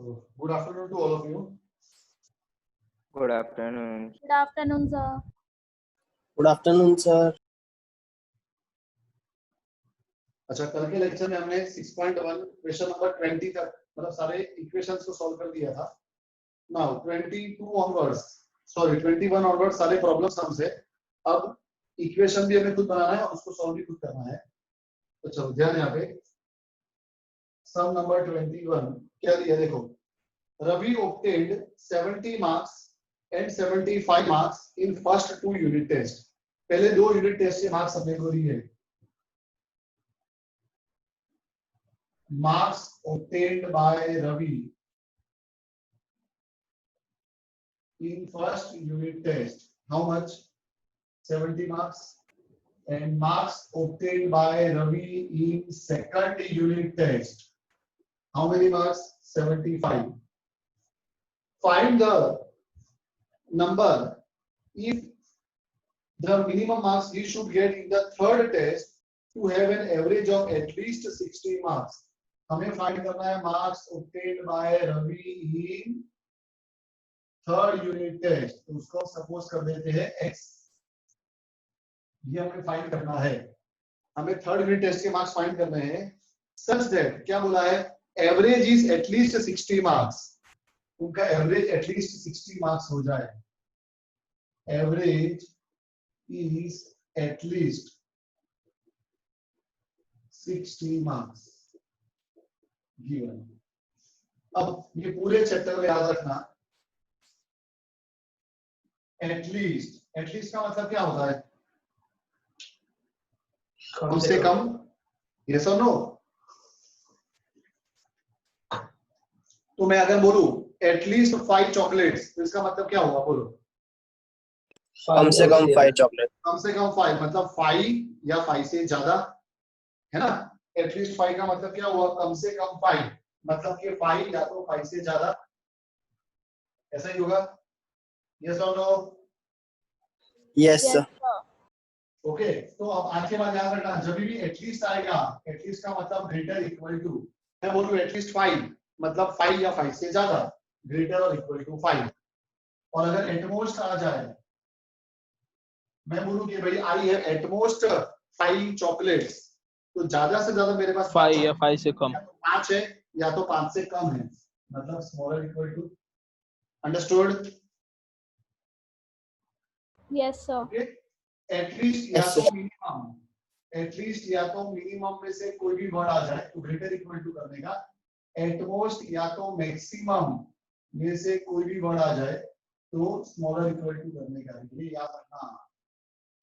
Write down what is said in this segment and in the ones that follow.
So, good afternoon to all of you. Good afternoon. Good afternoon, sir. Good afternoon sir. अच्छा, कल के lecture में हमने 6.1 question number 20 तक मतलब सारे इक्वेशंस को सॉल्व कर दिया था। नाउ 22 ऑनवर्ड्स, सॉरी 21 ऑनवर्ड्स सारे प्रॉब्लम्स हमसे। अब इक्वेशन भी हमें खुद बनाना है और उसको सॉल्व भी खुद करना है। तो चलो ध्यान यहाँ पे, सम नंबर 21 क्या दिया देखो। Ravi obtained 70 marks and 75 marks in first 2 unit test। पहले 2 यूनिट टेस्ट के मार्क्स हमने को दिए। Marks obtained by Ravi in first unit test, how much? 70 marks. And marks obtained by Ravi in second unit test, how many marks? 75. Find the number if the minimum marks he should get in the third test to have an average of at least 60 marks। हमें find करना है marks obtained by Ravi in third unit test. तो उसको suppose कर देते हैं x, ये हमें फाइंड करना है। हमें थर्ड यूनिट टेस्ट के मार्क्स फाइंड करने हैं सच दैट क्या बोला है, एवरेज इज एटलीस्ट 60 मार्क्स। उनका एवरेज एटलीस्ट 60 मार्क्स हो जाए। Average is at least 60 marks given. अब ये पूरे चैप्टर में याद रखना, एटलीस्ट, एटलीस्ट का मतलब क्या होता है? कम से कम। यस और नो? तो मैं अगर बोलूं एटलीस्ट 5 चॉकलेट्स, तो इसका मतलब क्या होगा? बोलो। कम से कम 5 चॉकलेट। कम से कम 5 मतलब 5 या 5 से ज्यादा, है ना? एटलीस्ट 5 का मतलब क्या हुआ? कम से कम 5 मतलब कि 5 या तो 5 से ज्यादा, ऐसा ही होगा। यस और no? Yes Yes, sir. sir. Okay, तो अब आज के बाद याद रखना, जब भी एटलीस्ट आएगा, एटलीस्ट का मतलब ग्रेटर इक्वल टू, मैं बोलूं एटलीस्ट 5 मतलब 5 या 5 से ज्यादा, ग्रेटर और इक्वल टू 5। और अगर एटमोस्ट आ जाए, मैं बोलूं कि भाई आई हैव एटमोस्ट 5 चॉकलेट्स, तो ज्यादा से ज्यादा मेरे पास 5 या 5 से कम, 5 है या तो 5 से कम है, मतलब smaller equal to. Understood? Yes, sir. At least या तो मिनिमम, एटलीस्ट या तो मिनिमम में से कोई भी वर्ड आ जाए तो ग्रेटर इक्वल टू करने का, एटमोस्ट या तो मैक्सिमम में से कोई भी वर्ड आ जाए तो स्मॉलर इक्वल टू करने का, ये याद रखना।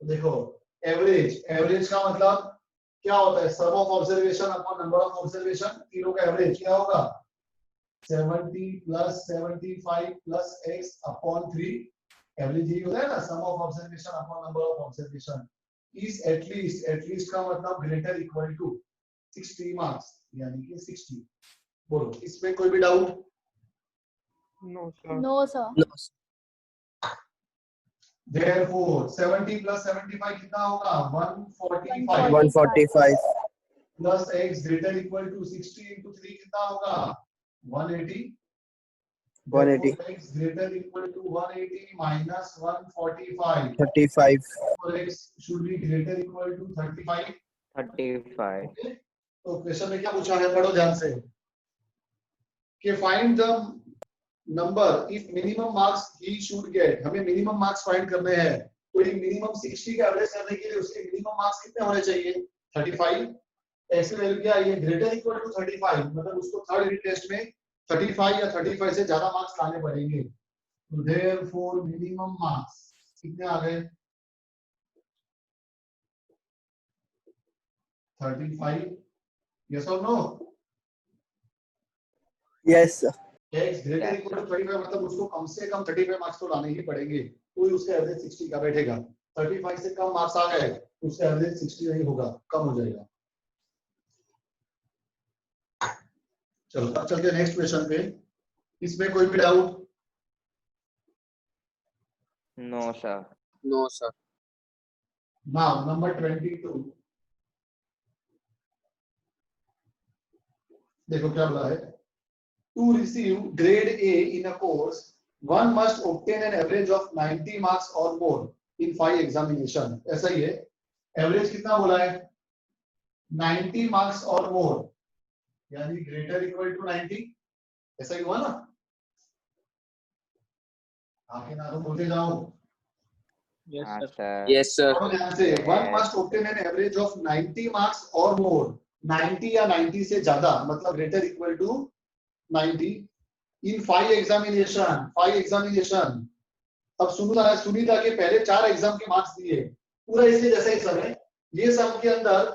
तो देखो एवरेज, एवरेज का मतलब क्या होता है? Sum of observation upon number of observation, तीनों का एवरेज क्या होगा? 70 प्लस 75 प्लस x अपॉन 3। एवरेज यही होता है ना, sum of observation upon number of observation is at least, at least का मतलब ग्रेटर इक्वल टू 60 मार्क्स, यानी कि 60। बोलो, इसमें कोई भी doubt? No sir. No, sir. Therefore 70 plus 75 कितना होगा? 145 145 plus x greater equal to 60 into 3 कितना होगा? 180। 180 Therefore, x greater equal to 180 minus 145 35 or x should be greater equal to 35। 35. Okay? तो क्वेश्चन में क्या पूछा है, पढ़ो ध्यान से कि find the number if minimum marks he should get. हमें मिनिमम मार्क्स फाइंड करने हैं, तो ये मिनिमम 60 का एवरेज करने के लिए उसके मिनिमम मार्क्स कितने होने चाहिए? 35। x की वैल्यू क्या है? ग्रेटर इक्वल टू 35 मतलब उसको थर्ड यूनिट टेस्ट में 35 या 35 से ज्यादा मार्क्स लाने पड़ेंगे। तो देयरफॉर मिनिमम मार्क्स कितने आ गए? 35। यस और no? Yes sir. x greater Yes, equal to 35 मतलब उसको कम से कम 35 मार्क्स तो लाने ही पड़ेंगे, तो उसका एवरेज 60 का बैठेगा। 35 से कम मार्क्स आ गए, उसका एवरेज 60 नहीं होगा, कम हो जाएगा। चलो अब चलते हैं नेक्स्ट क्वेश्चन पे। इसमें कोई भी doubt? No, sir. No sir. Now number 22 देखो क्या बोला है। to receive grade A in a course, one must obtain an average of 90 marks or more in 5 examination. ऐसा ही है, एवरेज कितना बोला है 90 मार्क्स और मोर, यानी ग्रेटर इक्वल टू 90, ऐसा ही हुआ ना? आके ना तो बोलते जाओ। Yes, हाँ sir. Sir Yes, sir. और ध्यान से, one must obtain an average of 90 marks or more, 90 या 90 से ज्यादा, मतलब greater equal to 90 in 5 examination, 5 examination। अब सुनीता के पहले 4 एग्जाम के मार्क्स दिए, पूरा इसके जैसा ही सब है। ये सब के अंदर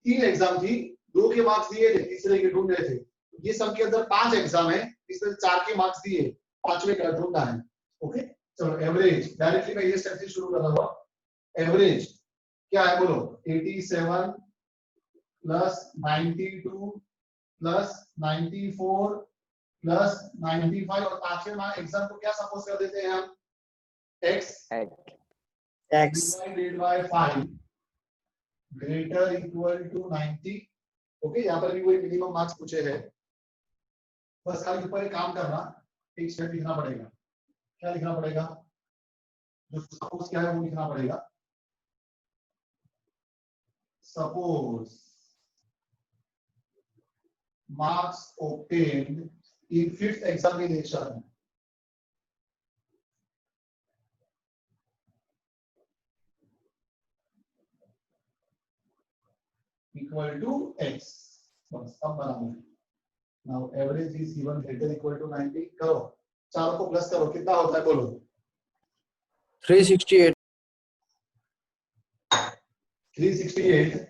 3 एग्जाम थी, 2 के मार्क्स दिए थे, तीसरे के ढूंढ रहे थे। ये सब के अंदर 5 एग्जाम है, इसमें 4 के मार्क्स दिए, 5वें का ढूंढना है। ओके, चलो एवरेज डायरेक्टली मैं ये स्टेप से शुरू कर रहा हूँ। एवरेज क्या है बोलो, 87 प्लस 92 प्लस 94 प्लस 95, और 5वें एग्जाम को क्या सपोज कर देते हैं हम, x X. divided by 5 greater equal to 90। Okay, यहाँ पर भी वही मिनिमम मार्क्स पूछे हैं, बस खाली ऊपर एक काम करना, एक स्टेप लिखना पड़ेगा। क्या लिखना पड़ेगा, जो सपोज क्या है वो लिखना पड़ेगा। Suppose marks obtained in 5th examination equal to x। बस अब बराबर। Now average is given greater equal to 90। करो, चारों को प्लस करो, कितना होता है बोलो, 368. 368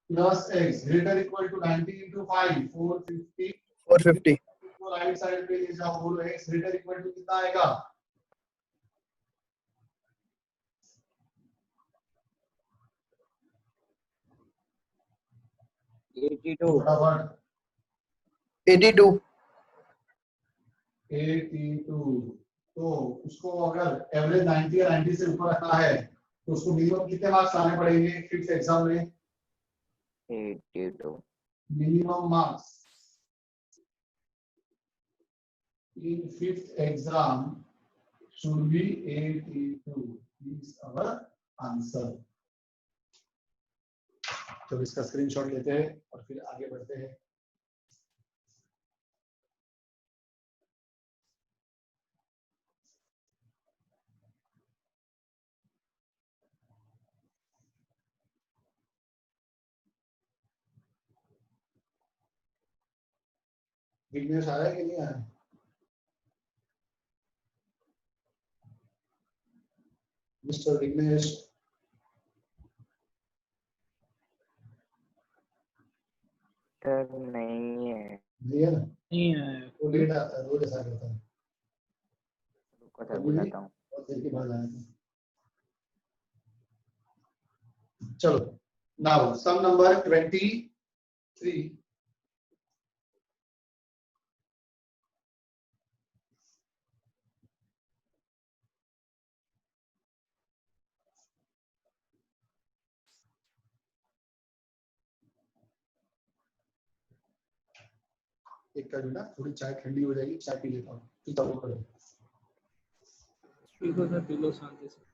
plus x greater equal to 90 into 5 450। 450. तो राइट साइड पे ले जाओ, बोलो x greater equal to कितना आएगा, 82. फटाफट 82. 82। तो उसको अगर एवरेज 90 या 90 से ऊपर रखना है तो उसको मिनिमम कितने मार्क्स लाने पड़ेंगे 5th एग्जाम में, 82 minimum marks in 5th exam should be 82 is our answer। तो इसका स्क्रीनशॉट लेते हैं और फिर आगे बढ़ते हैं। विघ्नेश आया कि नहीं आया, मिस्टर विघ्नेश? सर नहीं है, नहीं है ना, नहीं है। वो लेट आता है, रोज ऐसा करता है, रुको सर बुलाता हूँ। बहुत देर के बाद आया था। चलो, नाउ सम नंबर 23। एक कर ना, थोड़ी चाय ठंडी हो जाएगी, चाय पी लेता हूँ, फिर चालू करो। पीलो सर, पीलो शांति से।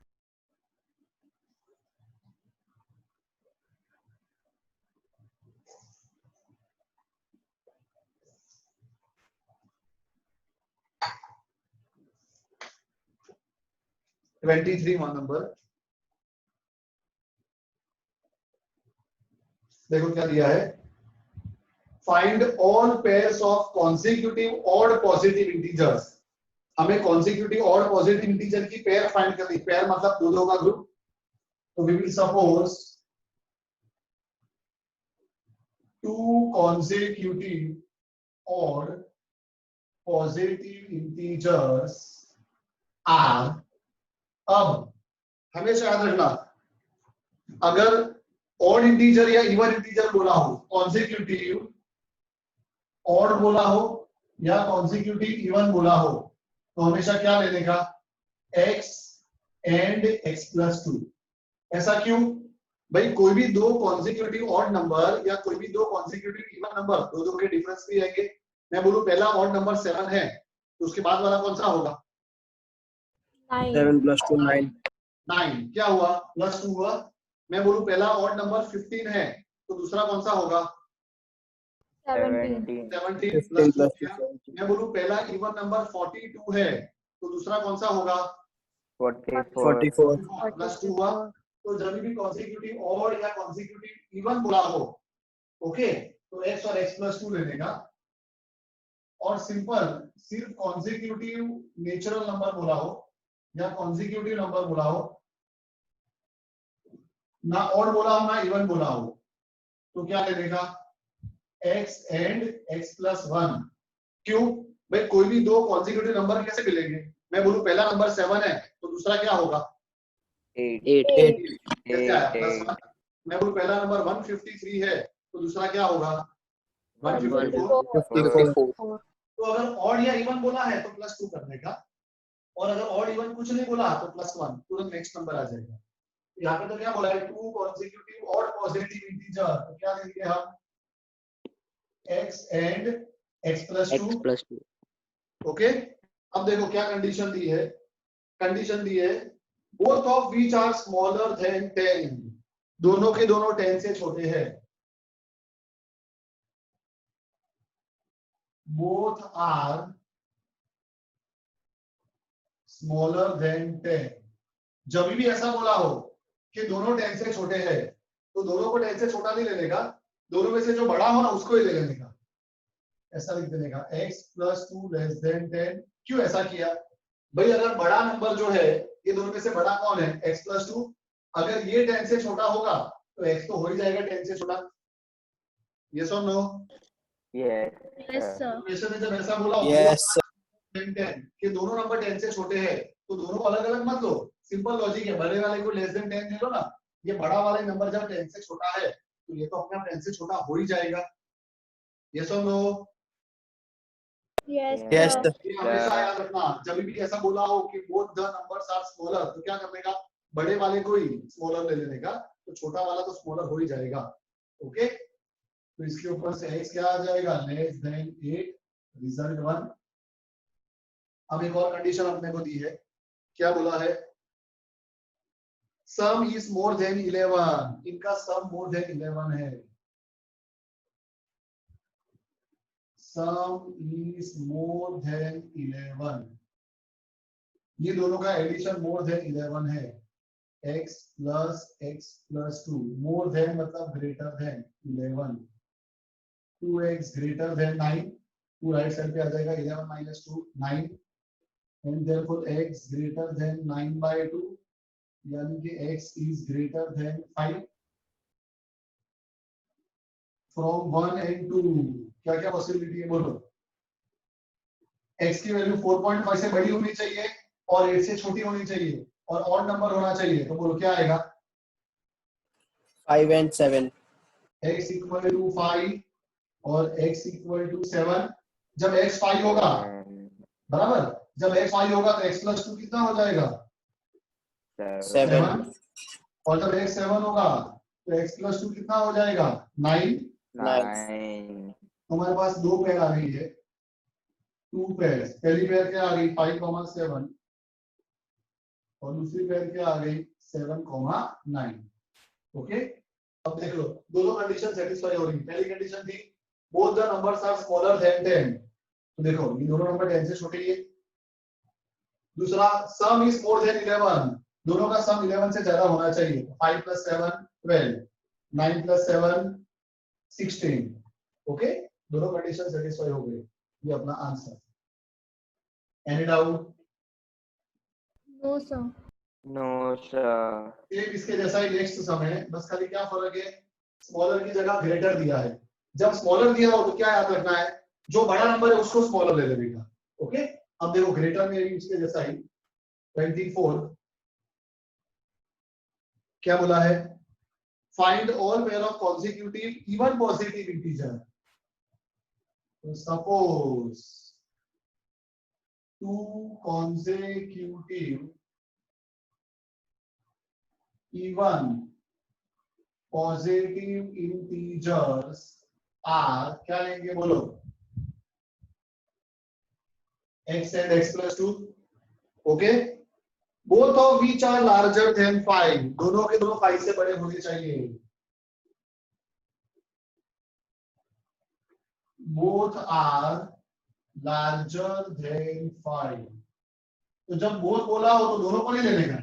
वन नंबर देखो क्या दिया है, find all pairs of consecutive odd positive integers. हमें कॉन्सिक्यूटिव ऑड पॉजिटिव इंटीजर की पेयर फाइंड करनी, पेयर मतलब दो का ग्रुप। तो we will suppose 2 consecutive odd positive integers are। अब हमेशा याद रखना, अगर ऑड इंटीजर या इवन इंटीजर बोला हो, कॉन्सिक्यूटिव ऑड बोला हो या कॉन्सिक्यूटिव इवन बोला हो, तो हमेशा क्या लेने का, x एंड x+2। ऐसा क्यों भाई कोई भी दो कॉन्जिक्यूटिव ऑड नंबर या कोई भी दो कॉन्जिक्यूटिव इवन नंबर, दो दो के डिफरेंस भी आएंगे। मैं बोलूं पहला ऑड नंबर 7 है तो उसके बाद वाला कौन सा होगा? 9. 7 plus 2 9. 9 क्या हुआ? +2 हुआ। मैं बोलूं पहला ऑड नंबर 15 है तो दूसरा कौन सा होगा? 17. 17 17 15 +2 plus 2 क्या? 17. मैं बोलूं पहला इवन नंबर 42 है तो दूसरा कौन सा होगा? 44 44. +2 हुआ। तो जब भी कॉन्जिक्यूटिव ऑड या कॉन्जिक्यूटिव इवन बोला हो, ओके, तो x और x +2 लेने का। और सिंपल सिर्फ कॉन्जिक्यूटिव नेचुरल नंबर बोला हो या कॉन्जिक्यूटिव नंबर बोला हो, ना ऑड बोला हो ना इवन बोला हो, तो क्या लेने का? x and x + 1। क्यों भाई? कोई भी दो कॉन्जिक्यूटिव नंबर कैसे मिलेंगे? मैं बोलूं पहला नंबर 7 है तो दूसरा क्या होगा? 8 8. कैसे आया? 8 +1। मैं बोलूं पहला नंबर 153 है तो दूसरा क्या होगा? 154। 54. तो अगर ऑड या इवन बोला है तो +2 करने का, और अगर ऑड इवन कुछ नहीं बोला तो +1, तुरंत नेक्स्ट नंबर आ जाएगा। यहाँ पे तो क्या बोला है? Two consecutive odd positive integer, तो क्या लेंगे हम? x and x + 2। x+2 okay, अब देखो क्या कंडीशन दी है। कंडीशन दी है both of which are smaller than 10, दोनों के दोनों 10 से छोटे हैं। Both are smaller than 10। जब भी ऐसा बोला हो कि दोनों 10 से छोटे हैं तो दोनों को 10 से छोटा नहीं लेने का, दोनों में से जो बड़ा हो ना उसको ही ले लेने का। ऐसा लिख देने का x + 2 < 10। क्यों ऐसा किया भाई? अगर बड़ा नंबर जो है, ये दोनों में से बड़ा कौन है? x + 2। अगर ये 10 से छोटा होगा तो x तो हो ही जाएगा 10 से छोटा। यस और no? yes Yes, sir. sir. Equation में जब ऐसा बोला हो Yes. 10 कि दोनों नंबर 10 से छोटे हैं तो दोनों को अलग अलग मत लो। सिंपल लॉजिक है, बड़े वाले को < 10 ले लो ना। ये बड़ा वाला नंबर जब 10 से छोटा है तो ये तो अपने आप 10 से छोटा हो ही जाएगा। यस और नो? Yes, Yes. sir. ये हमेशा याद रखना, जब भी ऐसा बोला हो कि both the numbers are smaller, तो क्या करने का? बड़े वाले को ही स्मॉलर ले लेने का, तो छोटा वाला तो स्मॉलर हो ही जाएगा। ओके, तो इसके ऊपर से x क्या आ जाएगा? <8, रिजल्ट 1। अब एक और कंडीशन अपने को दी है, क्या बोला है? सम इज मोर देन 11, इनका सम मोर देन 11 है। सम इज मोर देन 11, ये दोनों का एडिशन मोर देन 11 है। x + 2, मोर देन मतलब greater than 11, 2x greater than 9, 2 right side पे आ जाएगा, 11 - 2 9, and therefore x greater then 9/2, यानी कि x is greater than 5 from 1 and 2। क्या क्या पॉसिबिलिटी है बोलो? x की वैल्यू 4.5 से बड़ी होनी चाहिए और 8 से छोटी होनी चाहिए और ऑड नंबर होना चाहिए, तो बोलो क्या आएगा? 5 and 7. x = 5 और x = 7। जब x 5 होगा, बराबर, जब x 5 होगा तो x + 2 कितना हो जाएगा? 7. 7। और जब x 7 होगा तो x + 2 कितना हो जाएगा? 9। 9 हमारे पास दो पेयर आ गई है, 2 पेयर। पहली पेयर क्या आ गई? 5,7 और दूसरी पेयर क्या आ गई? 7,9। ओके, अब देख लो दोनों कंडीशन सेटिस्फाई हो रही। पहली कंडीशन थी both the numbers are smaller than 10, तो देखो ये दोनों नंबर 10 से छोटे ही है। दूसरा, सम इज मोर देन 11, दोनों का सम 11 से ज्यादा होना चाहिए। 5 + 7 12, 9 + 7 16। ओके, दोनों कंडीशन सेटिस्फाई हो गई, ये अपना answer. Any doubt? No, sir. no sir. एक इसके जैसा ही नेक्स्ट सम है, बस खाली क्या फर्क है? स्मॉलर की जगह ग्रेटर दिया है। जब स्मॉलर दिया हो तो क्या याद रखना है? जो बड़ा नंबर है उसको स्मॉलर ले लेने का। ओके, अब देखो ग्रेटर में भी इसके जैसा ही 24 क्या बोला है? Find all pair of consecutive even positive integer. Suppose two consecutive even positive integers are, क्या लेंगे बोलो, x and x plus 2. Okay, both of which are larger than 5, दोनों के दोनों 5 से बड़े होने चाहिए. Both are larger than 5. तो जब बोथ बोला हो तो दोनों को नहीं लेने का,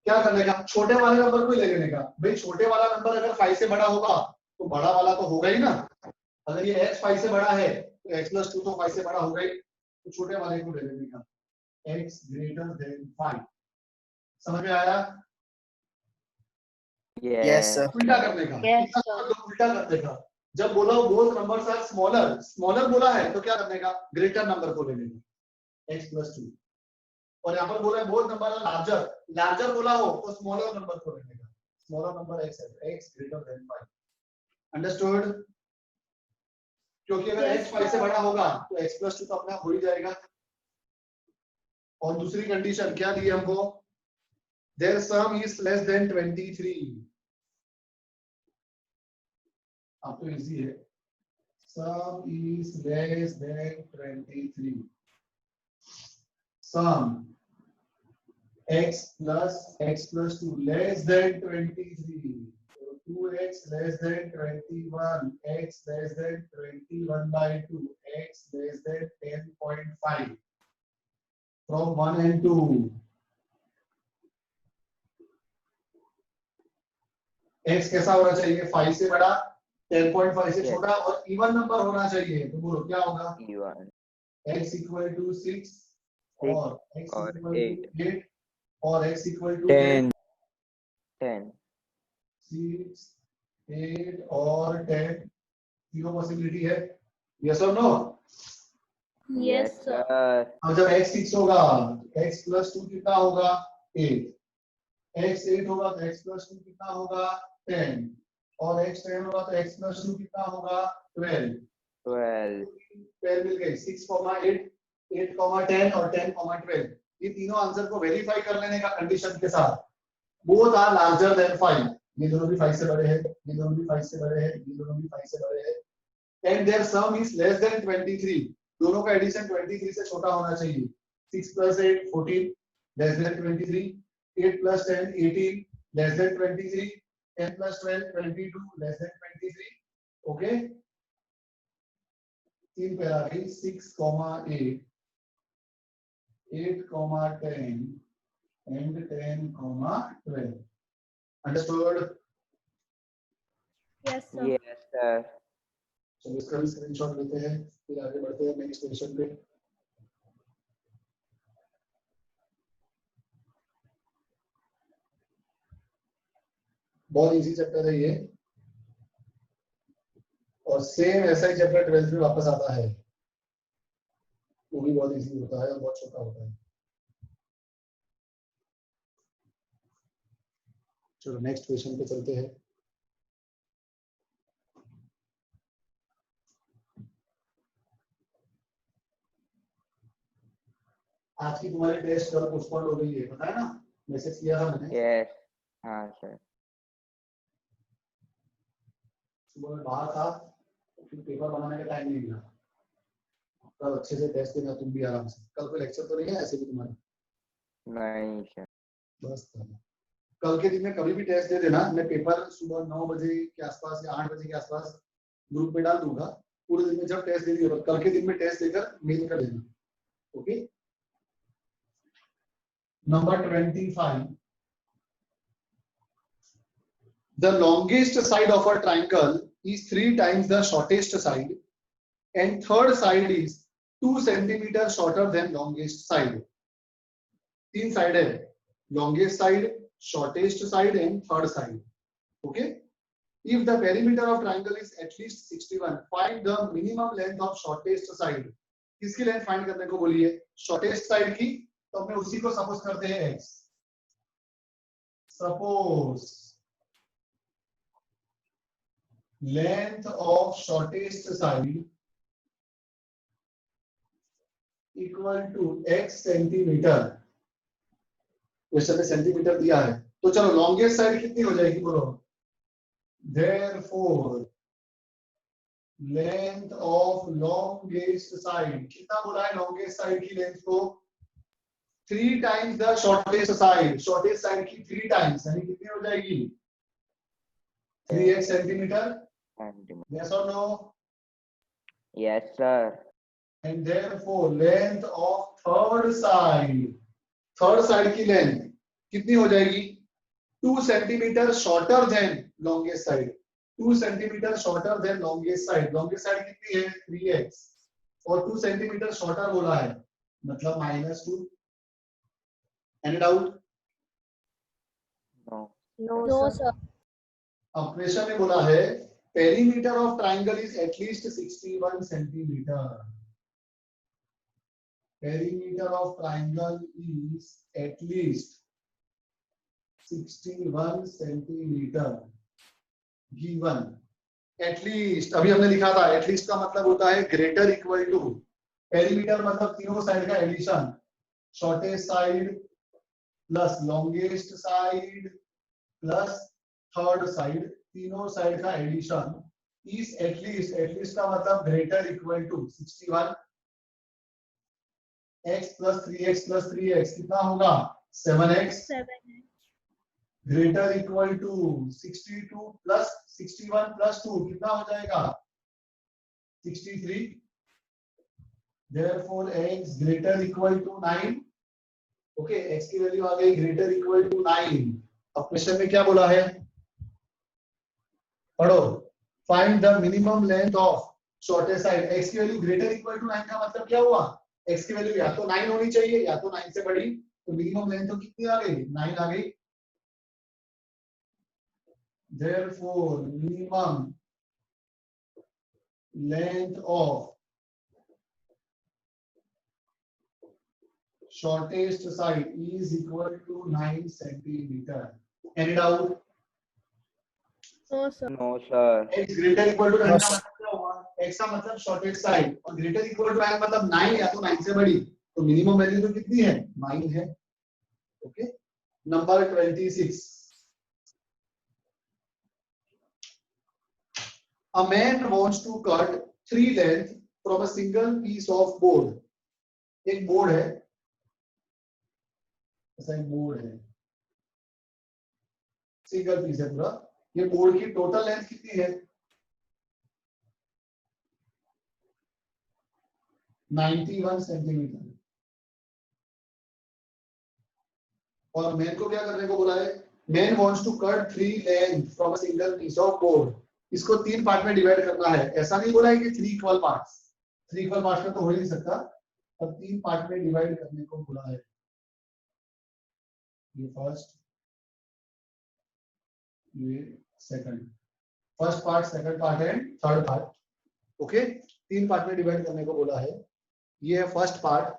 क्या करने का, छोटे वाले नंबर को ही ले लेने का. भाई छोटे वाला नंबर अगर 5 से बड़ा होगा तो बड़ा वाला तो होगा ही ना. अगर ये x 5 से बड़ा है तो x plus 2 तो 5 से बड़ा होगा ही, तो छोटे वाले को ले लेने का, x greater than 5. समझ में आया? Yes, sir. उल्टा करने का, Yes, इतना sir. तो उल्टा करने का. जब बोला both numbers are smaller, smaller बोला है तो क्या करने का, ग्रेटर नंबर को ले लेंगे, x plus 2. और यहाँ पर बोला है both number are larger, larger बोला हो तो स्मॉलर नंबर को लेने का, स्मॉलर नंबर x है, x greater than 5. अंडरस्टूड? क्योंकि अगर Yes, x 5 से sir. बड़ा होगा तो x plus 2 तो अपने आप हो ही जाएगा. और दूसरी कंडीशन क्या दी हमको, their sum is less than 23. अब तो इजी है, sum is less than 23. sum x plus 2 less than 23. So 2x less than 21, x less than 21 by 2, x less than 10.5 from 1 and 2. x कैसा होना चाहिए, 5 से बड़ा, 10.5 से Yes. छोटा और इवन नंबर होना चाहिए. तो बोलो क्या होगा, E1. x equal to 6 और x और equal 8. to 8 और x equal to 10. 10. 6, 8 और 10. तीनों पॉसिबिलिटी है, यस और नो. Yes, sir. अब जब x 6 होगा x plus 2 कितना होगा, 8. x 8 होगा तो x plus 2 कितना होगा, 10. और x 10 होगा तो x plus 2 कितना होगा, 12. 12. 12 मिल गई, 6, 8, 8, 10 और 10, 12. ये तीनों आंसर को वेरीफाई कर लेने का कंडीशन के साथ. बोथ आर लार्जर देन 5, ये दोनों भी 5 से बड़े हैं, ये दोनों भी 5 से बड़े हैं, ये दोनों भी 5 से बड़े हैं. And their sum is less than 23, दोनों का एडिशन 23 से छोटा होना चाहिए. 6 plus 8 14 less than 23, 8 plus 10 18 less than 23, 10 plus 12 22 less than 23. Okay, तीन पैरा गई, 6, 8, 8, 10 and 10, 12. Understood? Yes, sir. Yes, sir. चलो इसका भी स्क्रीनशॉट लेते हैं, फिर आगे बढ़ते हैं नेक्स्ट क्वेश्चन पे. बहुत इजी चैप्टर है ये, और सेम ऐसा ही चैप्टर 12th में वापस आता है, वो भी बहुत इजी होता है और बहुत छोटा होता है. चलो नेक्स्ट क्वेश्चन पे चलते हैं. आज की तुम्हारी टेस्ट कल पोस्टपोन हो गई है, पता है ना, मैसेज किया था मैंने. Yes. हाँ सर. सुबह में बाहर था, फिर पेपर बनाने का टाइम नहीं मिला. कल अच्छे से टेस्ट देना तुम भी आराम से. कल कोई लेक्चर तो नहीं है ऐसे भी तुम्हारे? नहीं सर. बस कल के दिन में कभी भी टेस्ट दे देना. मैं पेपर सुबह 9 बजे के आसपास या 8 बजे के आसपास ग्रुप में डाल दूंगा. पूरे दिन में जब टेस्ट दे दिया, कल के दिन में टेस्ट देकर मेल कर देना. Okay. Number 25. The longest side of a triangle is 3 times the shortest side, and third side is 2 centimeters shorter than longest side. 3 side है, longest side, shortest side and third side. Okay. If the perimeter of triangle is at least 61, find the minimum length of shortest side. किसकी length find करने को बोली है? Shortest side की. तो हमने उसी को सपोज करते हैं x. Suppose length of shortest side equal to x centimetre. Question में सेंटीमीटर दिया है, तो चलो लॉन्गेस्ट साइड कितनी हो जाएगी बोलो? Therefore, length of longest side, कितना बोला है longest side की लेंथ को? 3 times the shortest side. Shortest side की 3 times, यानी कितनी हो जाएगी? 3x centimetre. Yes or no? Yes, sir. And therefore, length of third side की लेंथ कितनी हो जाएगी? 2 centimetre shorter than longest side. 2 centimetre shorter than longest side. Longest side कितनी है? 3x. और 2 सेंटीमीटर shorter बोला है, मतलब -2. Any doubt? No. No, sir. अब क्वेश्चन में बोला है perimeter of triangle is at least 61 centimetre. Perimeter of triangle is at least 61 centimetre given. At least अभी हमने लिखा था, एटलीस्ट का मतलब होता है ग्रेटर इक्वल टू. पेरीमीटर मतलब तीनों साइड का addition, shortest side plus longest side plus third side, तीनों साइड का एडिशन इज एटलीस्ट. एटलीस्ट का मतलब greater equal to 61. x plus 3x plus 3x कितना होगा? 7x. 7. Greater equal to 62 plus 61 plus 2 कितना हो जाएगा? 63. Therefore x greater equal to 9. Okay, x की वैल्यू आ गई ग्रेटर इक्वल टू 9. अब क्वेश्चन में क्या बोला है? पढ़ो. Find the minimum length of shortest side. x की वैल्यू ग्रेटर इक्वल टू 9 का मतलब क्या हुआ? x की वैल्यू या तो 9 होनी चाहिए या तो 9 से बड़ी. तो मिनिमम लेंथ तो कितनी आ गई? 9 आ गई. Therefore, minimum length of shortest side is equal to 9 centimeter. Any doubt? No, sir. No, sir. X greater equal to 9 का मतलब क्या हुआ? X का मतलब shortest side और greater equal to 9 मतलब 9 या तो 9 से बड़ी. तो मिनिमम वैल्यू तो कितनी है? 9 है. Okay. Number 26. A man wants to cut 3 length from a single piece of board. एक बोर्ड है, ऐसा एक बोर्ड है, सिंगल पीस है पूरा. ये बोर्ड की टोटल लेंथ कितनी है? 91 सेंटीमीटर. और मैन को क्या करने को बोला है? Man wants to cut 3 length from a single piece of board. इसको 3 पार्ट में डिवाइड करना है. ऐसा नहीं बोला है कि 3 इक्वल पार्ट्स. 3 इक्वल पार्ट्स में तो हो ही नहीं सकता. अब 3 पार्ट में डिवाइड करने को बोला है. ये फर्स्ट, ये second. First part, second part and third part. Okay, 3 part में डिवाइड करने को बोला है. ये है फर्स्ट पार्ट.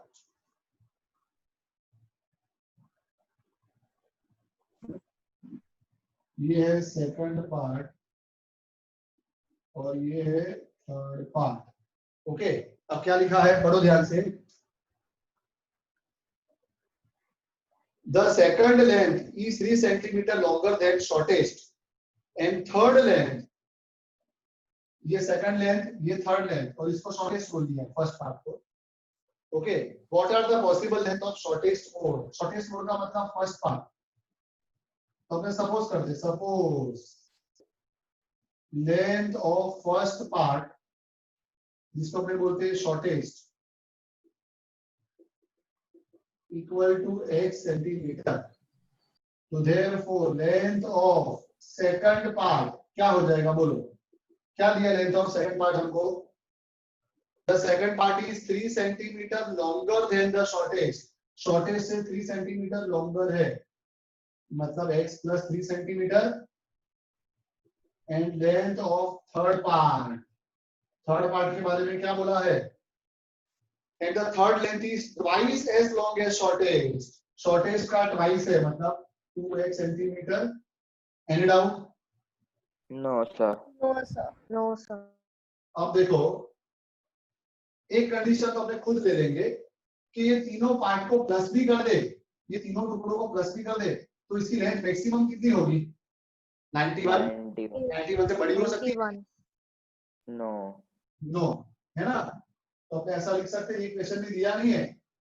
ये है सेकंड पार्ट और ये है थर्ड पार्ट. ओके, अब क्या लिखा है पढ़ो ध्यान से. The second length is 3 centimeter longer than shortest and third length, ये second length, ये third length और इसको shortest बोल दिया फर्स्ट पार्ट को. Okay, what are the possible length of shortest mode? shortest mode का मतलब फर्स्ट पार्ट. तो मैं सपोज करते, suppose length of first part जिसको अपने बोलते हैं shortest equal to x centimetre. तो therefore length of second part क्या हो जाएगा? बोलो क्या दिया लेंथ ऑफ सेकंड पार्ट हमको? The second part is 3 centimetre longer than the shortest. Shortest से 3 सेंटीमीटर लॉन्गर है, मतलब x plus 3 centimetre. And length of third part, third part के बारे में क्या बोला है? And the third length is twice as long as shortest. Shortest का twice है, मतलब 2x centimetre. Any doubt? No, sir. No, sir. No, sir. अब देखो, एक कंडीशन तो अपने खुद ले लेंगे कि ये तीनों पार्ट को प्लस भी कर दे, ये तीनों टुकड़ों को प्लस भी कर दे, तो इसकी लेंथ मैक्सिमम कितनी होगी? 91 91 91 से बड़ी हो सकती है 91. नो नो, है ना? तो अपने ऐसा लिख सकते हैं, ये क्वेश्चन में दिया नहीं है,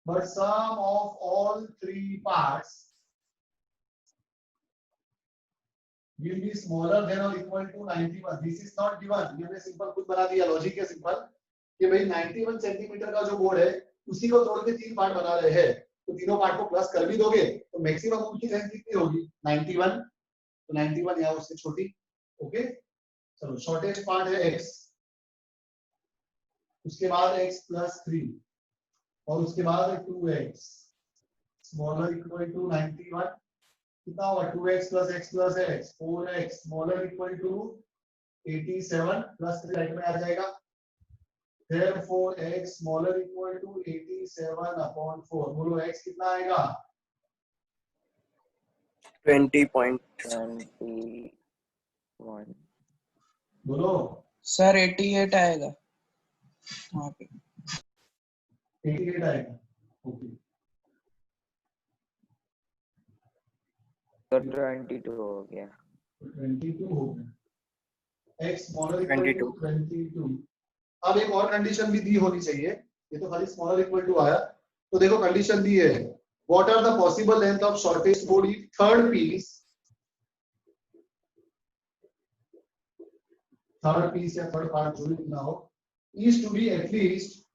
but sum of all three parts will be smaller than or equal to 91. This is not given. ये हमने सिंपल खुद बना दिया, लॉजिक है सिंपल कि भाई 91 सेंटीमीटर का जो बोर्ड है उसी को तोड़ के तीन पार्ट बना रहे हैं, तो तीनों पार्ट को प्लस कर भी दोगे तो मैक्सिमम उनकी लेंथ कितनी होगी 91, तो 91 या उससे छोटी। ओके, चलो शॉर्टेस्ट पार्ट है x, उसके बाद x प्लस 3 और उसके बाद 2x स्मॉलर इक्वल टू 91, कितना होगा 2x plus x plus x 4x smaller equal to 87 plus 3 right में आ जाएगा, therefore x smaller equal to 87 upon 4। बोलो x कितना आएगा 20 21 बोलो सर 88 आएगा वहाँ पे। 88 आएगा। ओके तो 22 हो गया 22 हो गया, x स्मॉलर इक्वल टू 22। 22। अब एक और कंडीशन भी दी होनी चाहिए, ये तो खाली स्मॉलर इक्वल टू आया, तो देखो कंडीशन दी है, what are the possible length of shortest body third piece या थर्ड पार्ट जो भी ना हो is to be at least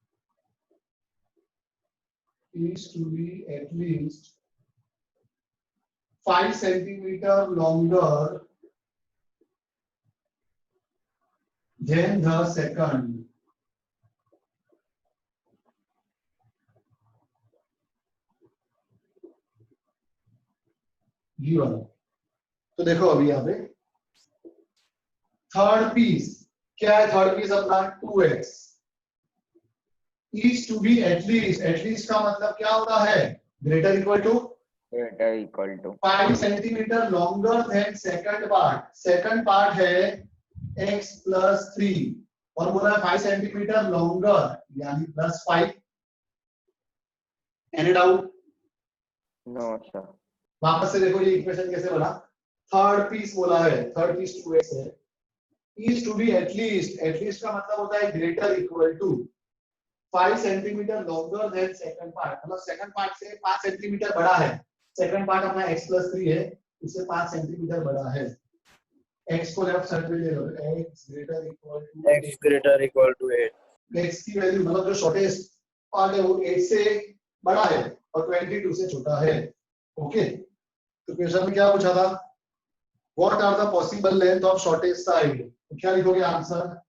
5 centimeter longer than the second given। तो देखो अभी यहाँ पे थर्ड पीस क्या है, थर्ड पीस अपना 2x is to be at least का मतलब क्या होता है greater equal to 5 centimetre longer than second part है x प्लस 3 और बोला 5 सेंटीमीटर लॉन्गर यानी plus 5। Any doubt? No sir वापस से देखो ये इक्वेशन कैसे बना, थर्ड पीस बोला है, थर्ड पीस 2x है, is to be at least का मतलब होता है greater equal to 5 centimetre longer than second part, मतलब सेकंड पार्ट से 5 सेंटीमीटर बड़ा है, सेकंड पार्ट अपना x प्लस 3 है उससे 5 सेंटीमीटर बड़ा है। x को लेफ्ट साइड पे ले लो, x greater equal to 8, x की वैल्यू मतलब जो शॉर्टेस्ट पार्ट है वो 8 से बड़ा है और 22 से छोटा है। ओके, तो क्वेश्चन में क्या पूछा था, what are the possible length of shortest side, तो क्या लिखोगे answer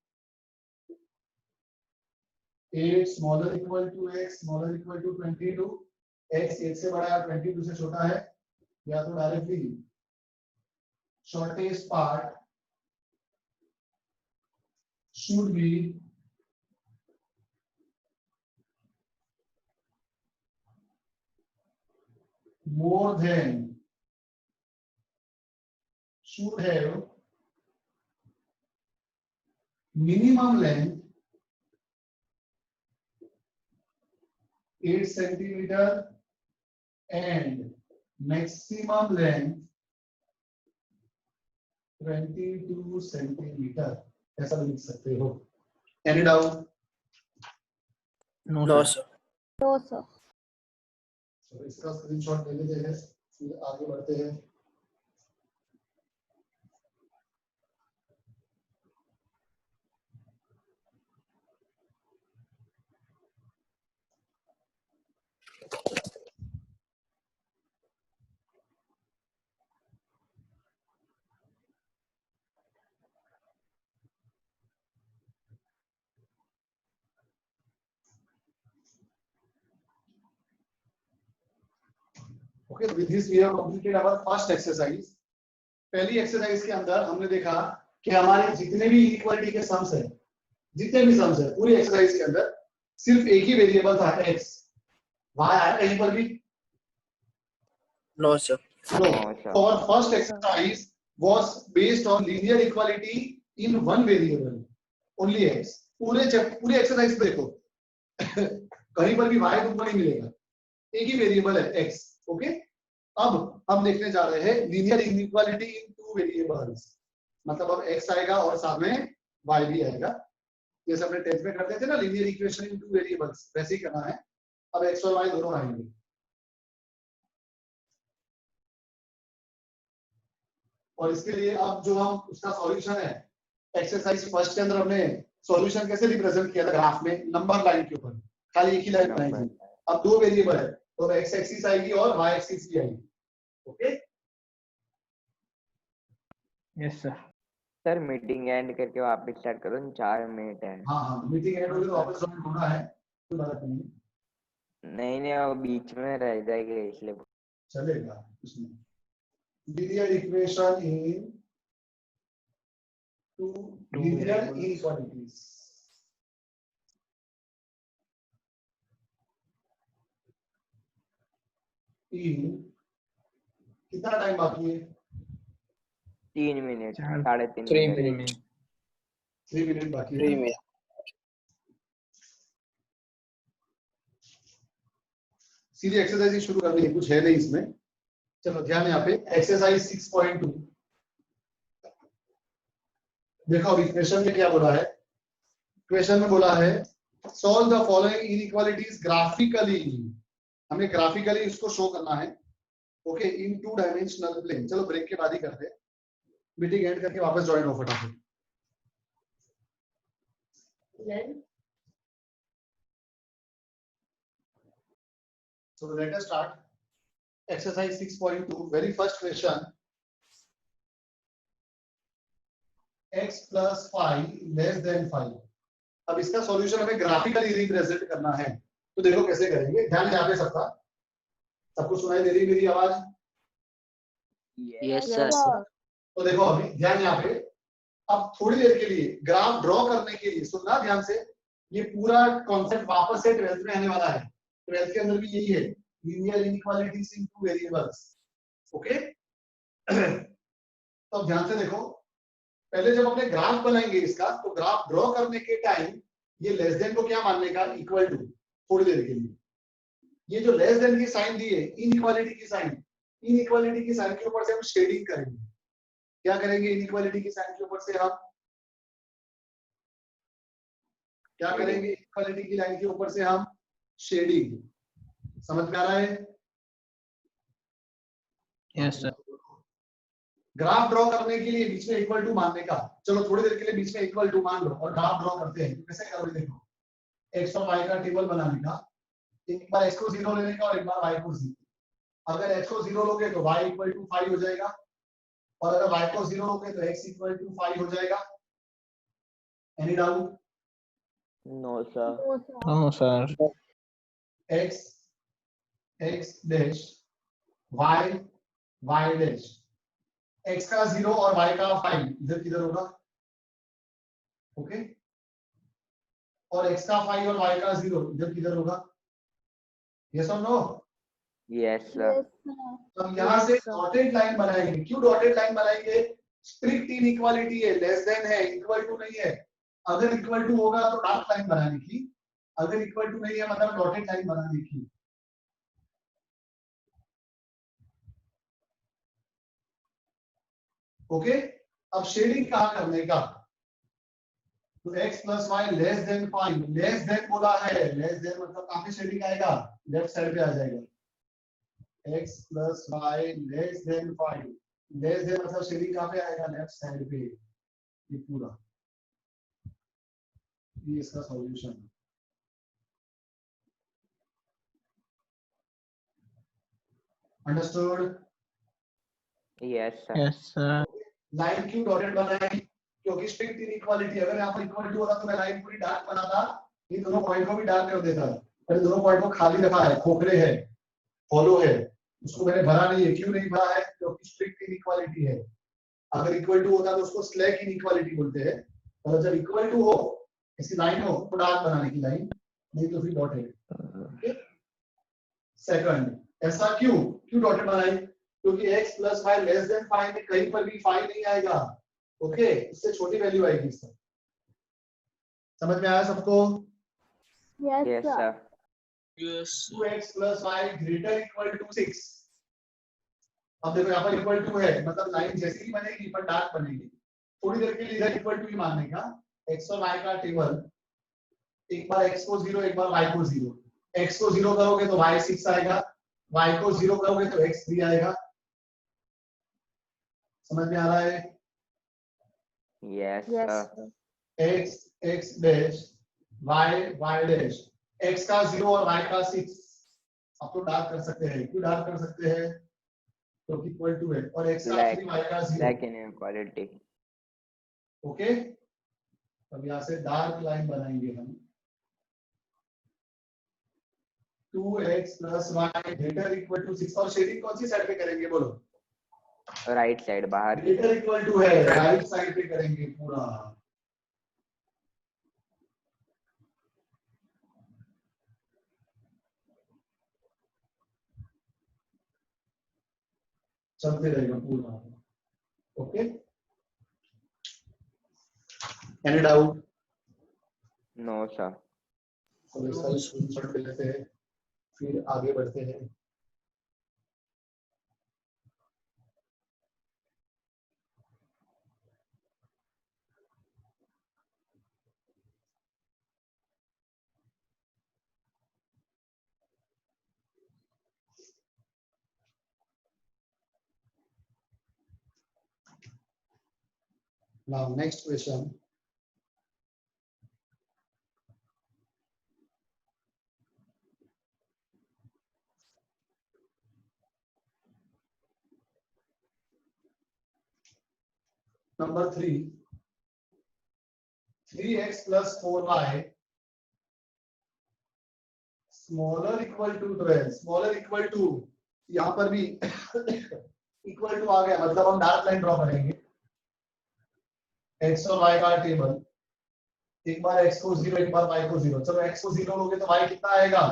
8 smaller equal to x smaller equal to 22, x 8 से बड़ा है 22 से छोटा है, या तो directly shortest part should be more than should have minimum length 8 centimeter and maximum length 22 centimeter, ऐसा लिख सकते हो। Any doubt? No sir. No, sir. तो इसका स्क्रीनशॉट ले लेते हैं, फिर आगे बढ़ते हैं। Okay, with this we have completed our first exercise। पहली एक्सरसाइज के अंदर हमने देखा कि हमारे जितने भी इक्वालिटी के सम्स है, जितने भी सम्स है पूरी एक्सरसाइज के अंदर सिर्फ एक ही वेरिएबल था x, वहां आया कहीं पर भी? No sir. No. Our first exercise was based on linear equality in one variable only x। पूरे एक्सरसाइज देखो कहीं पर भी y तुमको नहीं मिलेगा, एक ही वेरिएबल है x। ओके, अब हम देखने जा रहे हैं linear inequality in two two variables, मतलब अब x आएगा और साथ में y भी आएगा। जैसे अपने 10th में करते थे ना linear equation in two variables, वैसे ही करना है। अब x और y दोनों आएंगे। और इसके लिए अब जो हम उसका सॉल्यूशन है, एक्सरसाइज फर्स्ट के अंदर हमने सॉल्यूशन कैसे रिप्रेजेंट किया था ग्राफ में, नंबर लाइन के ऊपर, खाली एक ही लाइन बनाई थी। अब दो वेरिएबल है तो x एक्सिस आएगी और y एक्सिस भी आएगी। Okay yes sir. Sir meeting and करके वापस स्टार्ट करो, 4 मिनट है। हाँ हाँ, मीटिंग एंड होगी तो वापस ज्वाइन होना है, कोई बात नहीं है, नहीं नहीं, वो बीच में रह जाएगा इसलिए। चलेगा उसमें। Linear equation in two linear inequalities. कितना टाइम बाकी है? 3 मिनट, 3.5 3 मिनट। मिनट 3 मिनट बाकी 3 है। मिनट सीधी एक्सरसाइज शुरू करनी है, कुछ है नहीं इसमें। चलो ध्यान यहाँ पे एक्सरसाइज 6.2 देखो। अब इक्वेशन में क्या बोला है? इक्वेशन में बोला है solve the following inequalities graphically. हमें ग्राफिकली इसको शो करना है, ओके, इन 2 डायमेंशनल प्लेन। चलो ब्रेक के बाद ही करते हैं, मीटिंग एंड करके वापस ज्वाइन हो फटाफट। So let us start exercise 6.2. Very first question, x plus 5 less than 5। अब इसका सॉल्यूशन हमें ग्राफिकली रिप्रेजेंट करना है, तो देखो कैसे करेंगे। ध्यान यहाँ पे सबका, सबको सुनाई दे रही है मेरी आवाज? Yes Yes, sir sir. तो देखो अभी ध्यान यहाँ पे, अब थोड़ी देर के लिए ग्राफ ड्रॉ करने के लिए सुनना ध्यान से। ये पूरा कॉन्सेप्ट वापस से 12th में आने वाला है। 12th के अंदर भी यही है, लीनियर इनइक्वालिटीज इन टू वेरिएबल्स। ओके तो ध्यान से देखो, पहले जब अपने ग्राफ बनाएंगे इसका, तो ग्राफ ड्रॉ करने के टाइम ये लेस देन को क्या मानने का, इक्वल टू। थोड़ी देर के लिए ये जो लेस देन की साइन दी है, इनइक्वालिटी की साइन, इनइक्वालिटी की साइन के ऊपर से हम शेडिंग करेंगे। क्या करेंगे? इनइक्वालिटी की साइन के ऊपर से हम क्या करेंगे? इक्वालिटी की लाइन के ऊपर से हम शेडिंग। समझ में आ रहा है? Yes sir. ग्राफ ड्रॉ करने के लिए बीच में इक्वल टू मानने का। चलो थोड़ी देर के लिए बीच में इक्वल टू मान लो और ग्राफ ड्रॉ करते हैं। कैसे करोगे? देखो, एक्स और वाई का टेबल बनाने का, एक बार एक्स को 0 लेने का और एक बार वाई को 0। अगर एक्स को 0 लोगे तो y इक्वल टू 5 हो जाएगा, और अगर y को 0 लोगे तो x इक्वल टू 5 हो जाएगा। Any doubt? No sir. No, sir. No sir. x x dash y y dash, x का 0 और y का 5 इधर किधर होगा? ओके, और x का 5 और y का 0 इधर किधर होगा? यस और no? Yes sir. Yes, sir. तो हम यहाँ से Yes, sir. डॉटेड लाइन बनाएंगे। क्यों डॉटेड लाइन बनाएंगे? स्ट्रिक्ट इनइक्वालिटी है, लेस देन है, इक्वल टू नहीं है। अगर इक्वल टू होगा तो डार्क लाइन बनाने की, अगर इक्वल टू नहीं है मतलब डॉटेड लाइन बनाने की। ओके, अब शेडिंग कहाँ करने का? तो x plus y less than 5, less than बोला है, लेस देन मतलब कहाँ पे शेडिंग आएगा? लेफ्ट साइड पे आ जाएगा। x plus y less than 5, less than मतलब शेडिंग कहाँ पे आएगा? लेफ्ट साइड पे। ये पूरा, ये इसका solution. Understood? Yes sir. Yes sir. Line क्यों डॉटेड बनाई? क्योंकि स्ट्रिक्ट इनइक्वालिटी। अगर यहाँ पर इक्वल टू होता तो मैं लाइन पूरी डार्क बनाता, इन दोनों पॉइंट को भी डार्क कर देता। मैंने दोनों पॉइंट को खाली रखा है, खोखले है, फॉलो है, उसको मैंने भरा नहीं है। क्यों नहीं भरा है? क्योंकि स्ट्रिक्ट इनइक्वालिटी है। अगर इक्वल टू होता तो उसको स्लैक इनइक्वालिटी बोलते हैं, और जब इक्वल टू हो, इसकी लाइन हो, तो डार्क बनाने की लाइन, नहीं तो फिर डॉटेड। सेकंड, ऐसा क्यों क्यों डॉटेड बनाई? क्योंकि x plus y less than 5 में कहीं पर भी 5 नहीं आएगा। ओके, इससे छोटी वैल्यू आएगी इसका। समझ में आया सबको? Yes, yes sir. Sir. Yes 2x plus y greater equal to 6। अब देखो यहाँ पर इक्वल टू है, मतलब लाइन जैसी ही बनेगी पर डार्क बनेगी। थोड़ी देर के लिए इधर इक्वल टू ही मानने का, एक्स और वाई का टेबल, एक बार एक्स को 0, एक बार वाई को 0। एक्स को 0 करोगे तो वाई 6 आएगा, वाई को 0 करोगे तो एक्स 3 आएगा। समझ में आ रहा है? Yes Yes, sir. sir. X x dash y y dash, x का 0 और वाई का 6। अब तो डार्क कर सकते हैं, क्यों डार्क कर सकते हैं? तो इक्वल टू है, और एक्स का 3 वाई का 0। Black inequality. ओके, अब यहाँ से डार्क लाइन बनाएंगे हम। 2x plus y greater equal to 6, और शेडिंग कौन सी साइड पे करेंगे बोलो? राइट साइड बाहर की। ग्रेटर इक्वल टू है, राइट साइड पे करेंगे पूरा। चलते रहेगा पूरा। Okay, any doubt? No sir. तो इसका स्क्रीनशॉट ले लेते हैं, फिर आगे बढ़ते हैं। Now next question. Number 3, 3x plus 4y smaller equal to 12, smaller equal to, यहाँ पर भी इक्वल टू आ गया, मतलब हम डार्क लाइन ड्रॉ करेंगे। x और y का टेबल, एक बार x को 0, एक बार y को 0। चलो x को 0 लोगे तो y कितना आएगा?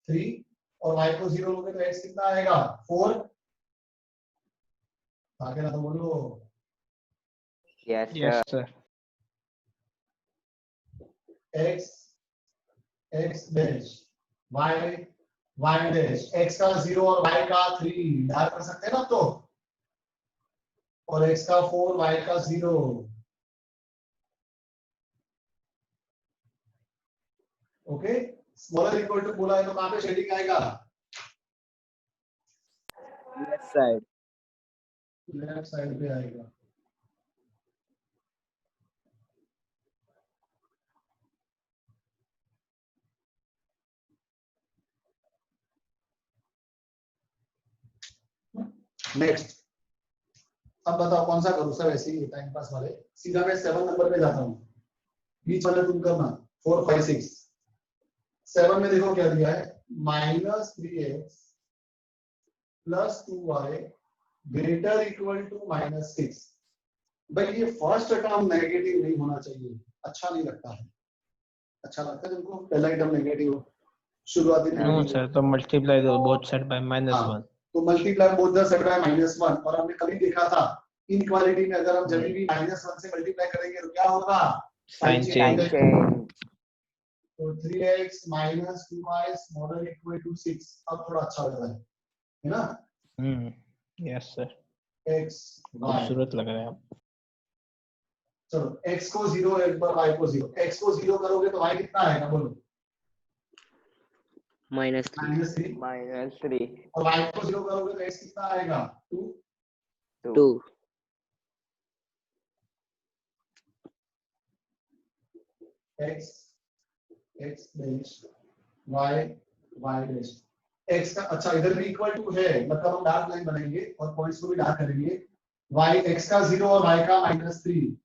3, और y को 0 लोगे तो x कितना आएगा? 4। आगे ना तो बोलो। Yes Yes, sir. sir. x x dash y y dash, x का 0 और y का 3 डार्क कर सकते हैं ना तो, और x का 4 y का 0। ओके, स्मॉलर इक्वल टू बोला है तो कहां पे शेडिंग आएगा? Left side. लेफ्ट साइड पे आएगा। नेक्स्ट, अब बताओ कौन सा करूं? सब ऐसे ही टाइम पास वाले। सीधा मैं 7 नंबर पे जाता हूं, बीच वाले तुम करना 4 5 6। 7 में देखो क्या दिया है, -3x plus 2y greater equal to -6। भाई ये फर्स्ट टर्म नेगेटिव नहीं होना चाहिए, अच्छा नहीं लगता है। अच्छा लगता है तुमको पहला टर्म नेगेटिव हो, शुरुआती No, नेगेटिव sir. तो multiply the both side by हाँ, -1. तो multiply both the side by -1। और हमने कभी देखा था इनइक्वालिटी में, अगर हम जब भी -1 से मल्टीप्लाई करेंगे तो क्या होगा? Sign change sign change. Change. तो 3x minus 2y smaller equal to 6, अब थोड़ा अच्छा लग रहा है ना? Yes, sir. x y, खूबसूरत लग रहा है आप। चलो x को 0, एक बार y को 0। x को 0 करोगे तो y कितना आएगा बोलो? -3। -3। -3। और y को 0 करोगे तो x कितना आएगा? 2। 2। x x dash y y dash, x का अच्छा इधर भी इक्वल टू है, मतलब हम डार्क लाइन बनाएंगे और पॉइंट्स को भी डार्क करेंगे। y x का 0 और y का -3,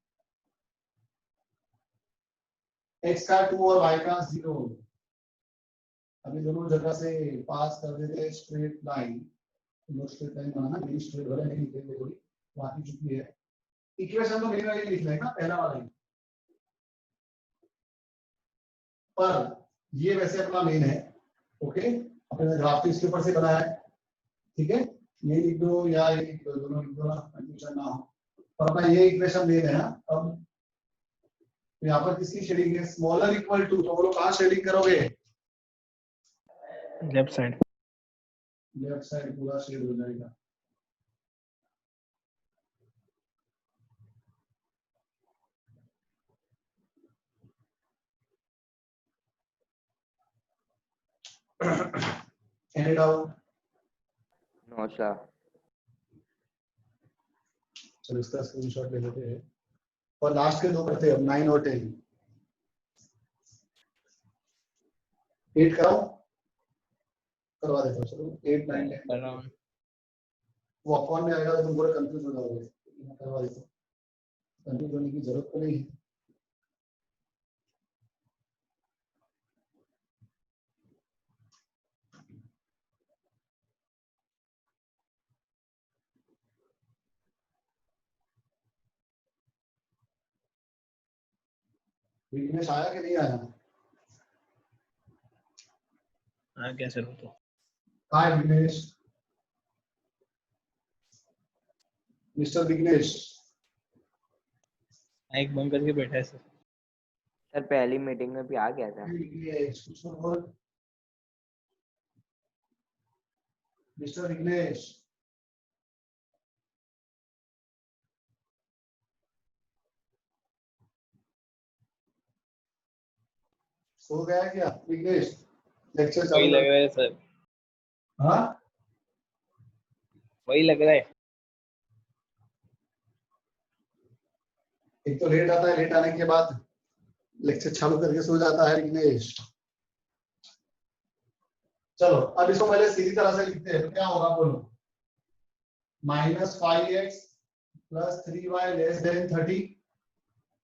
x का 2 और y का 0। अभी दोनों जगह से पास कर देते स्ट्रेट लाइन। स्ट्रेट लाइन बनाना, मेरी स्ट्रेट वाला नहीं लिखेंगे, थोड़ी बाकी चुकी है। इक्वेशन तो मेरी वाली लिख लेगा, पहला वाला ही। पर ये वैसे अपना मेन है। ओके, अपने ग्राफ तो इसके ऊपर से बनाया है, ठीक है? ये लिख दो या ये लिख दो, दोनों लिख दो ना, कंफ्यूजन ना हो। पर अपना ये इक्वेशन मेन है ना। अब यहाँ पर किसकी शेडिंग है? स्मॉलर इक्वल टू, तो बोलो कहाँ शेडिंग करोगे? Left side. लेफ्ट साइड पूरा शेड हो जाएगा। Any doubt? No sir. चलो इसका स्क्रीनशॉट ले लेते हैं और लास्ट के दो करते हैं 9 और 10। 8 कराओ, करवा देता हूँ। चलो 8 9 10 Around वो अकाउंट में आएगा तो तुम पूरा कंफ्यूज हो जाओगे। मैं करवा देता हूँ, कंफ्यूज होने की जरूरत तो नहीं है। विघ्नेश आया कि नहीं आया? हाँ कैसे हो तो कहाँ है विघ्नेश? मिस्टर विघ्नेश माइक बंद करके बैठा है सर। सर पहली मीटिंग में भी आ गया था। विघ्नेश कुछ तो बोल। मिस्टर विघ्नेश सो गया क्या विघ्नेश? लेक्चर वही चालू लग कर। रहा है सर, हाँ वही लग रहा है। एक तो लेट आता है, लेट आने के बाद लेक्चर चालू करके सो जाता है विघ्नेश। चलो अब इसको पहले सीधी तरह से लिखते हैं तो क्या होगा बोलो? -5x + 3y < 30।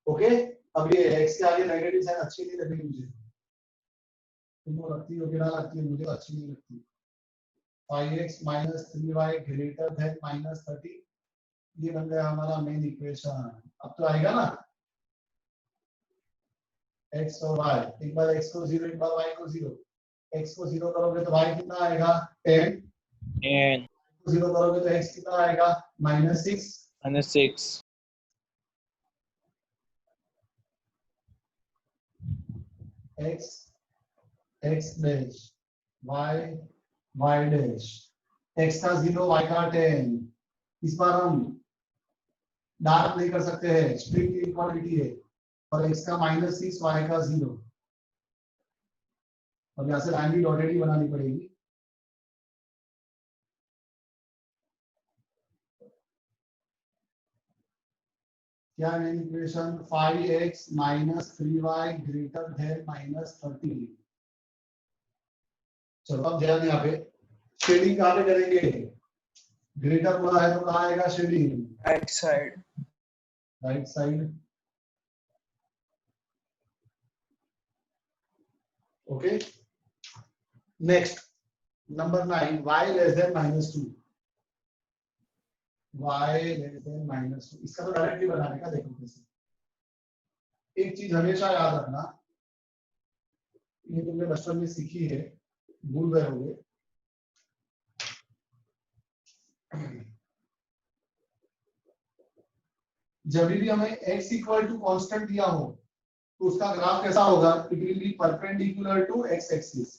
ओके, अब ये x के आगे नेगेटिव साइन अच्छी नहीं लगती मुझे, तुमको लगती हो कि ना लगती है? मुझे अच्छी नहीं लगती। 5x - 3y < -30, ये बन गया हमारा मेन इक्वेशन। अब तो आएगा ना x और y, एक बार x को 0 एक बार y को 0। x को 0 करोगे तो y कितना आएगा 10, And 0 करोगे तो x कितना आएगा -6। -6 x x dash y y dash, x का 0 y का 10। इस बार हम डार्क नहीं कर सकते हैं, स्ट्रिक्ट इक्वालिटी है। और x का -6 y का 0। अब यहाँ से लाइन भी डॉटेड ही बनानी पड़ेगी। क्या है इक्वेशन? 5x - 3y < -30। चलो अब ध्यान यहाँ पे शेडिंग कहाँ पे करेंगे? ग्रेटर बोला है तो कहाँ आएगा shading? Right side. Right side. Okay, next number 9, y < -2। y < -2 इसका तो डायरेक्टली बनाने का देखो कैसे। एक चीज हमेशा याद रखना, ये तुमने बचपन में सीखी है, भूल गए होंगे। जब भी हमें x = कांस्टेंट दिया हो तो उसका ग्राफ कैसा होगा? It will be perpendicular to x axis.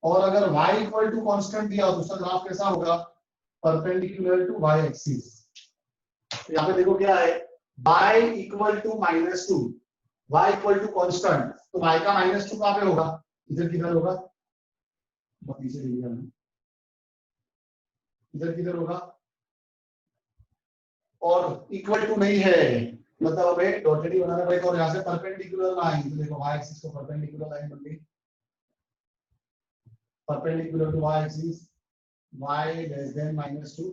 और अगर y = कांस्टेंट दिया हो तो उसका ग्राफ कैसा होगा? Perpendicular to y axis. तो यहाँ पे देखो क्या है, y = -2, y = कांस्टेंट, तो y का -2 कहाँ पे होगा? इधर किधर होगा? बहुत पीछे ले लिया मैंने, इधर किधर होगा? और इक्वल टू नहीं है मतलब हमें डॉटेड ही बनाना पड़ेगा। और यहाँ से परपेंडिकुलर लाइन, तो देखो y एक्सिस को परपेंडिकुलर लाइन बन गई, perpendicular to y axis, y < -2।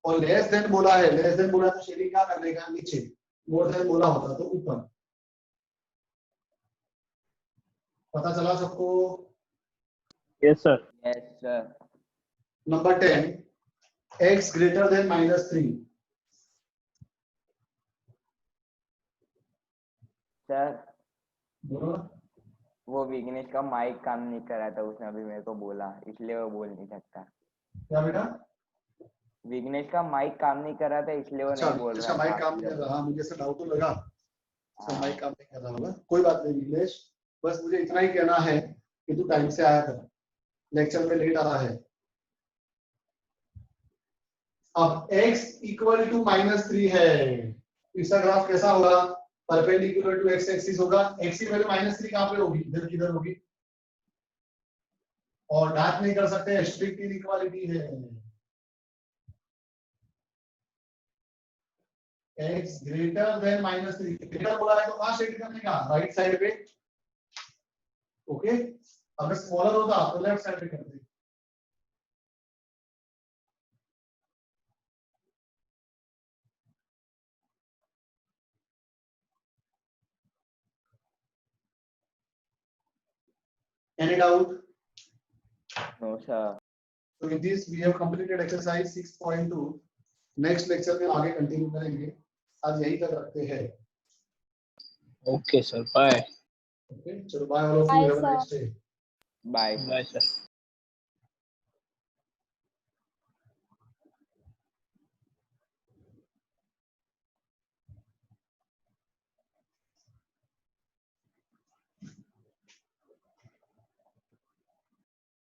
और लेस देन बोला है, लेस देन बोला तो शेडिंग क्या करने का? नीचे। मोर देन बोला होता तो ऊपर। पता चला सबको? Yes sir. Yes sir. Number 10, x < -3। Sir बोलो वो विघ्नेश का माइक काम नहीं कर रहा था, उसने अभी मेरे को बोला, इसलिए वो बोल नहीं सकता। क्या बेटा? विघ्नेश का माइक काम नहीं कर रहा था इसलिए वो अच्छा, नहीं बोल इसका रहा माइक था। काम नहीं कर रहा। हाँ, मुझे ऐसा डाउट तो लगा इसका हाँ। माइक काम नहीं कर रहा होगा। कोई बात नहीं विघ्नेश, बस मुझे इतना ही कहना है कि तू टाइम से आया कर, लेक्चर में लेट आ रहा है। अब x = -3 है, इसका ग्राफ कैसा होगा? परपेंडिकुलर टू x एक्सिस होगा। x की वैल्यू -3 कहाँ पे होगी? इधर किधर होगी? और मैथ नहीं कर सकते, स्ट्रिक्ट इनइक्वालिटी है। x ग्रेटर देन -3, ग्रेटर बोला है तो कहां शिफ्ट करने का, राइट साइड पे। ओके, अगर स्मॉलर होता तो लेफ्ट साइड पे करते। Any doubt? No sir. So with this we have completed exercise 6.2. Next lecture में आगे कंटिन्यू करेंगे, आज यही तक रखते हैं। Okay, sir. Bye. ओके, चलो bye all of you, Bye, have a sir. Nice day. Bye Bye, sir.